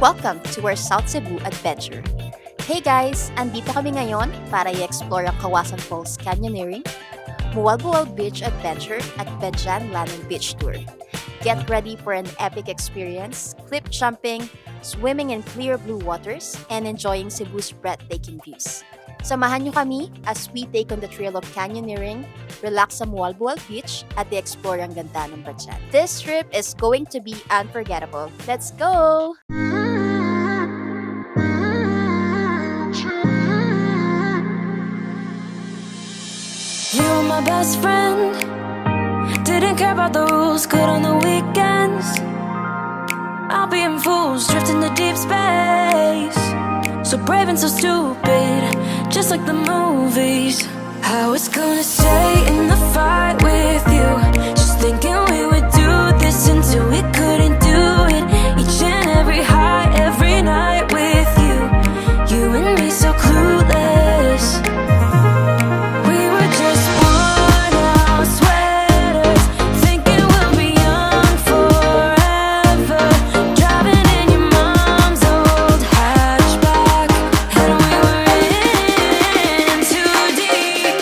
Welcome to our South Cebu adventure. Hey guys! Andito kami ngayon para i-explore ang Kawasan Falls Canyoneering, Mualboal Beach Adventure at Bedjan Landing Beach Tour. Get ready for an epic experience, cliff jumping, swimming in clear blue waters, and enjoying Cebu's breathtaking views. Samahan niyo kami as we take on the trail of canyoneering, relax sa Mualboal Beach, at i-explore ang ganda ng Bedjan. This trip is going to be unforgettable. Let's go! You were my best friend. Didn't care about the rules, good on the weekends. I'll be in fools, drifting to deep space. So brave and so stupid, just like the movies. I was gonna stay in the fight with you, just thinking we would do this until we couldn't do it. Each and every high, every night with you. You and me so clueless. We were just worn out sweaters, thinking we'll be young forever. Driving in your mom's old hatchback, and we were in too deep.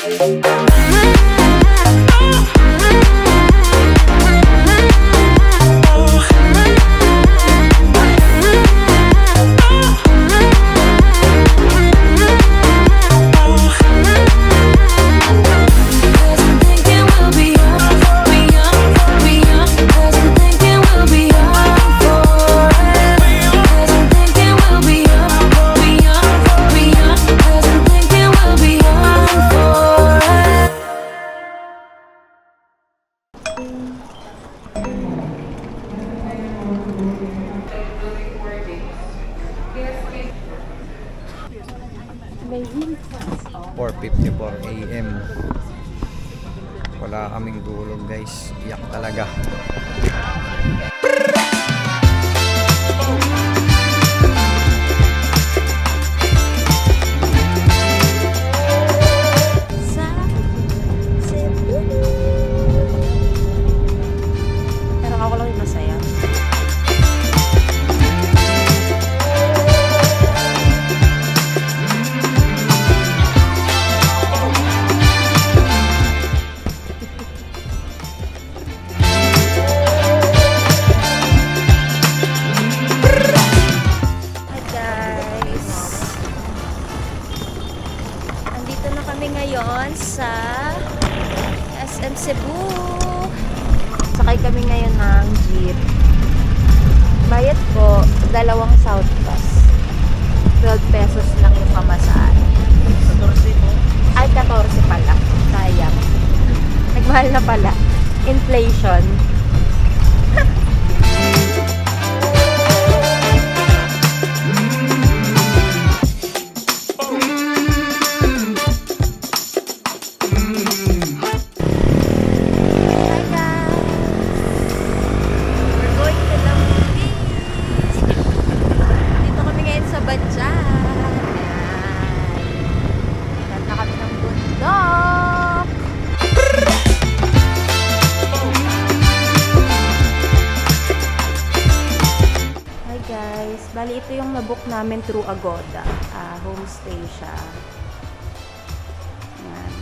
Cause I'm thinking we'll be young, be young, be young. Cause I'm thinking we'll be young forever. Cause I'm thinking we'll be young, be young, be young. Cause I'm thinking we'll be young forever. May wind. 4:54 AM. Wala kaming tulog guys. Iyak talaga. Sa Cebu. Pero ako lang yung masaya. Hi guys! Andito na kami ngayon sa SM Cebu. Sakay kami ngayon ng jeep. Bayad po, 2 South Pass. 12 pesos lang yung pamasahe. 14 po? Ay, 14 pala. Sayang. Nagmahal na pala. Inflation. Hi guys! We're going to Langkawi Beach. Dito kami ngayon sa Bedjan. Ayan. Ganda kami ng bundok. Hi guys! Bali ito yung nabook namin through Agoda. Homestay siya. Ayan.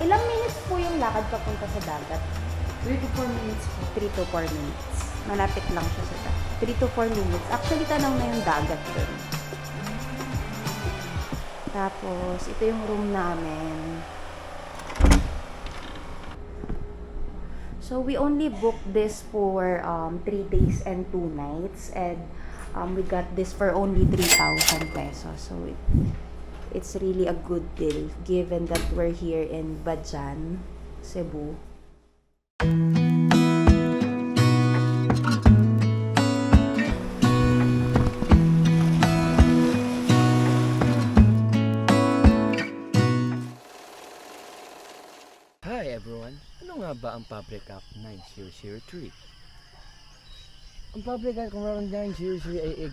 Ilang minutes po yung lakad papunta sa dagat? 3 to 4 minutes po. 3 to 4 minutes. Malapit lang siya sa dagat. 3 to 4 minutes. Actually, tanaw na yung dagat dun. Tapos, ito yung room namin. So, we only booked this for 3 days and 2 nights. And we got this for only 3,000 pesos. So, it's really a good deal given that we're here in Bedjan, Cebu. Hi everyone! Ano nga ba ang Public Act 9003? Ang Public Act 9003 ay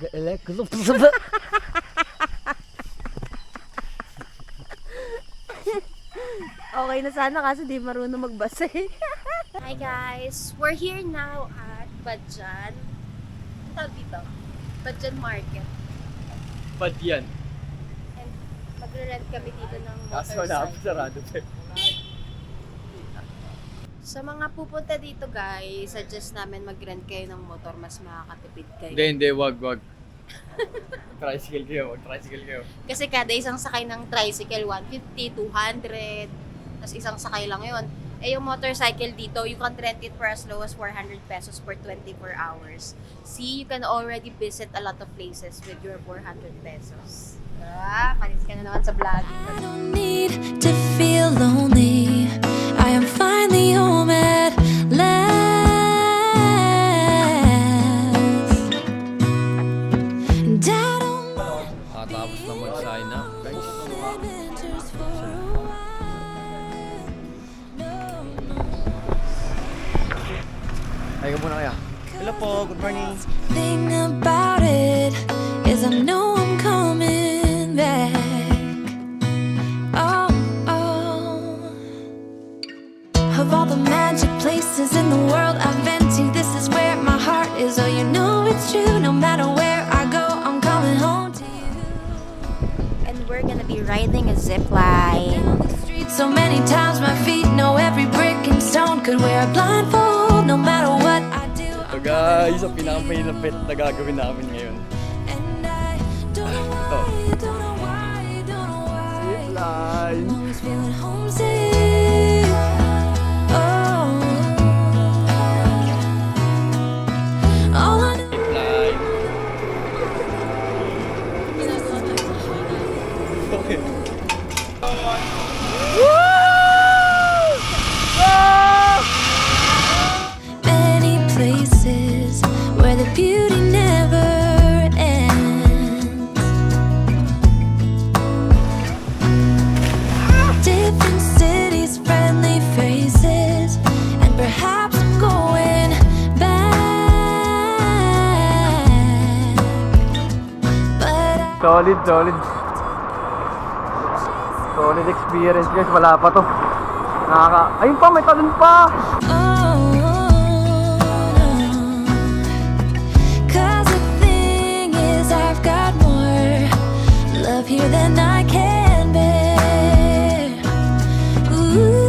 Okay na sana kasi di marunong magbasa eh. Hi guys! We're here now at Badjan. Ang tawag dito? Badjan Market. Ba't yan? And magre-rent kami dito ng Kaso wala motorcycle. sarado pa. Sa mga pupunta dito guys, suggest namin mag-rent kayo ng motor, mas makakatipid kayo. Hindi, wag. Tricycle kayo. Kasi kada isang sakay ng tricycle, 150, 200, tapos isang sakay lang yun. Eh yung motorcycle dito, you can rent it for as low as 400 pesos for 24 hours. See, you can already visit a lot of places with your 400 pesos. Panis ka na naman sa vlog. I don't need to feel lonely. I am finally home at last. And I don't mind Tapos na mag-sign up, guys. adventures for a while. No, Ay, ka muna kaya. Hello po, good morning. thing about it is I know I'm coming back. Oh, of all the magic places in the world I've been to, this is where my heart is. Oh, you know it's true. No matter where I go, I'm coming home to you. And we're gonna be riding a zip line. Down the street so many times, my feet know every brick and stone. Could wear a blindfold, no matter what I do. So guys, ang pinakamahirapit na gagawin namin ngayon. And I don't know why, don't know why, don't know why. Line. I'm always feeling homesick. Oh, all I know. Line. Okay. Many places where the beauty never ends. Different cities, friendly faces, and perhaps I'm going back. But I Solid experience guys, wala pa to. Ayun pa, may talon pa! Cause the thing is I've got more love here than I can bear. Ooh.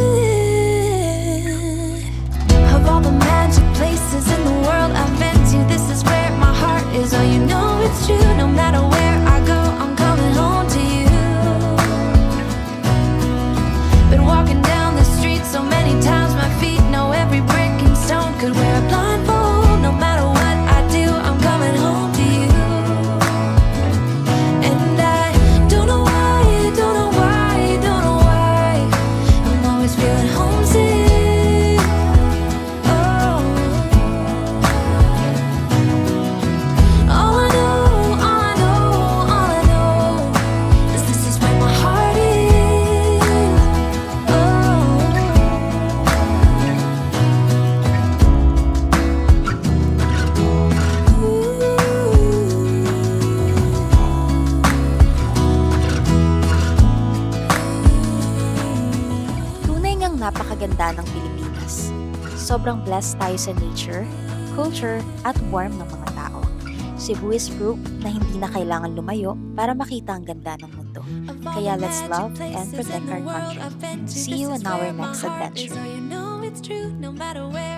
Of all the magic places in the world I've been to, this is where my heart is. Oh, you know it's true. No matter where I go, I'm coming home to you. Been walking down the street so many times, my feet know every brick and stone. Could wear a blindfold, no matter what I do, I'm coming home to you. And I don't know why, don't know why, don't know why, I'm always feeling homesick. Oh, all I know, all I know, all I know is this is where my heart is. Tunay ngang napakaganda ng Pilipinas. Sobrang blessed tayo sa nature, culture, at warm ng mga tao. Cebu is proof na hindi na kailangan lumayo para makita ang ganda ng mundo. Kaya let's love and protect our country. See you in our next adventure. You know it's true, no matter where